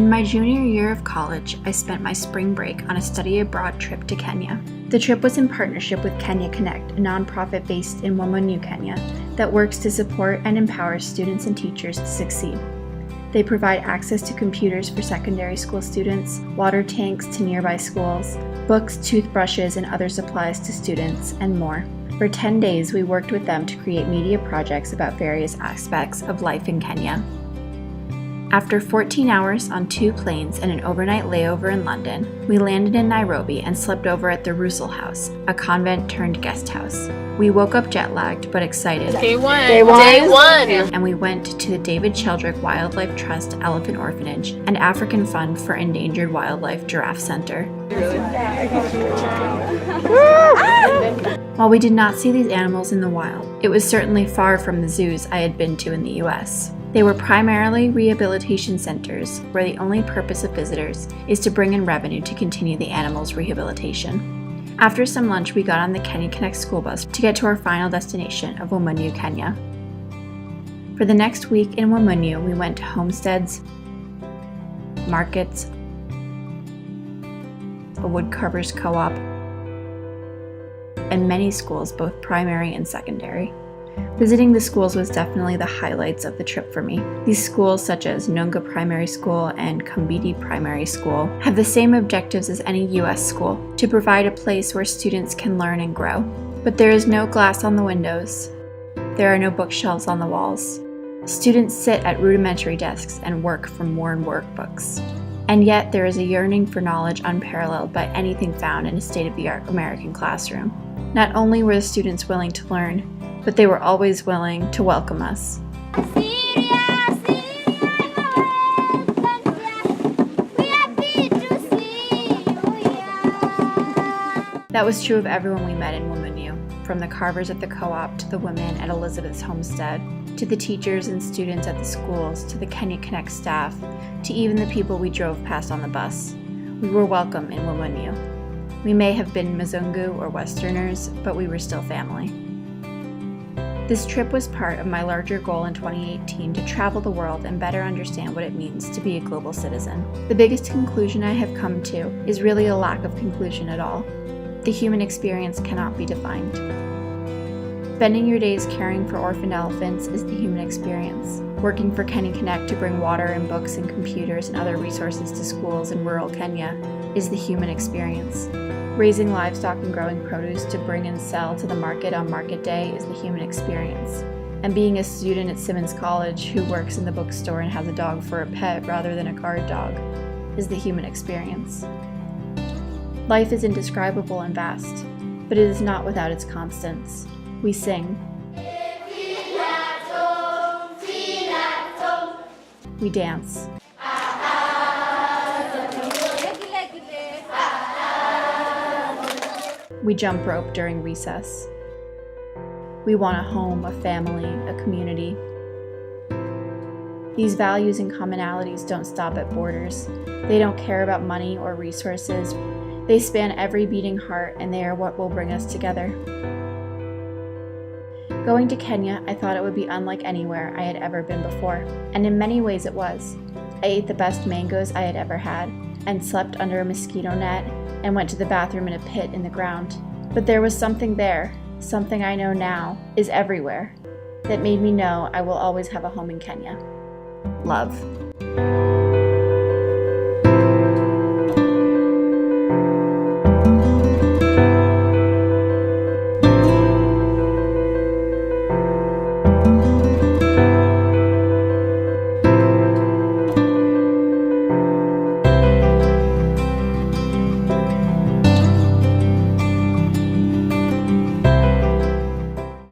In my junior year of college, I spent my spring break on a study abroad trip to Kenya. The trip was in partnership with Kenya Connect, a nonprofit based in Wamunyu, Kenya, that works to support and empower students and teachers to succeed. They provide access to computers for secondary school students, water tanks to nearby schools, books, toothbrushes, and other supplies to students, and more. For 10 days, we worked with them to create media projects about various aspects of life in Kenya. After 14 hours on 2 planes and an overnight layover in London, we landed in Nairobi and slept over at the Russell House, a convent-turned-guest house. We woke up jet-lagged but excited. Day one! And we went to the David Sheldrick Wildlife Trust Elephant Orphanage and African Fund for Endangered Wildlife Giraffe Center. While we did not see these animals in the wild, it was certainly far from the zoos I had been to in the US. They were primarily rehabilitation centers where the only purpose of visitors is to bring in revenue to continue the animals' rehabilitation. After some lunch, we got on the Kenya Connect school bus to get to our final destination of Wamunyu, Kenya. For the next week in Wamunyu, we went to homesteads, markets, a woodcarvers co-op, and many schools, both primary and secondary. Visiting the schools was definitely the highlights of the trip for me. These schools, such as Nunga Primary School and Kumbidi Primary School, have the same objectives as any US school, to provide a place where students can learn and grow. But there is no glass on the windows. There are no bookshelves on the walls. Students sit at rudimentary desks and work from worn workbooks. And yet there is a yearning for knowledge unparalleled by anything found in a state-of-the-art American classroom. Not only were the students willing to learn, but they were always willing to welcome us. That was true of everyone we met in Wamunyu, from the carvers at the co-op to the women at Elizabeth's homestead, to the teachers and students at the schools, to the Kenya Connect staff, to even the people we drove past on the bus. We were welcome in Wamunyu. We may have been Mzungu or Westerners, but we were still family. This trip was part of my larger goal in 2018 to travel the world and better understand what it means to be a global citizen. The biggest conclusion I have come to is really a lack of conclusion at all. The human experience cannot be defined. Spending your days caring for orphaned elephants is the human experience. Working for Kenya Connect to bring water and books and computers and other resources to schools in rural Kenya is the human experience. Raising livestock and growing produce to bring and sell to the market on market day is the human experience. And being a student at Simmons College who works in the bookstore and has a dog for a pet rather than a guard dog is the human experience. Life is indescribable and vast, but it is not without its constants. We sing. We dance. We jump rope during recess. We want a home, a family, a community. These values and commonalities don't stop at borders. They don't care about money or resources. They span every beating heart, and they are what will bring us together. Going to Kenya, I thought it would be unlike anywhere I had ever been before, and in many ways it was. I ate the best mangoes I had ever had, and slept under a mosquito net, and went to the bathroom in a pit in the ground. But there was something there, something I know now is everywhere, that made me know I will always have a home in Kenya. Love.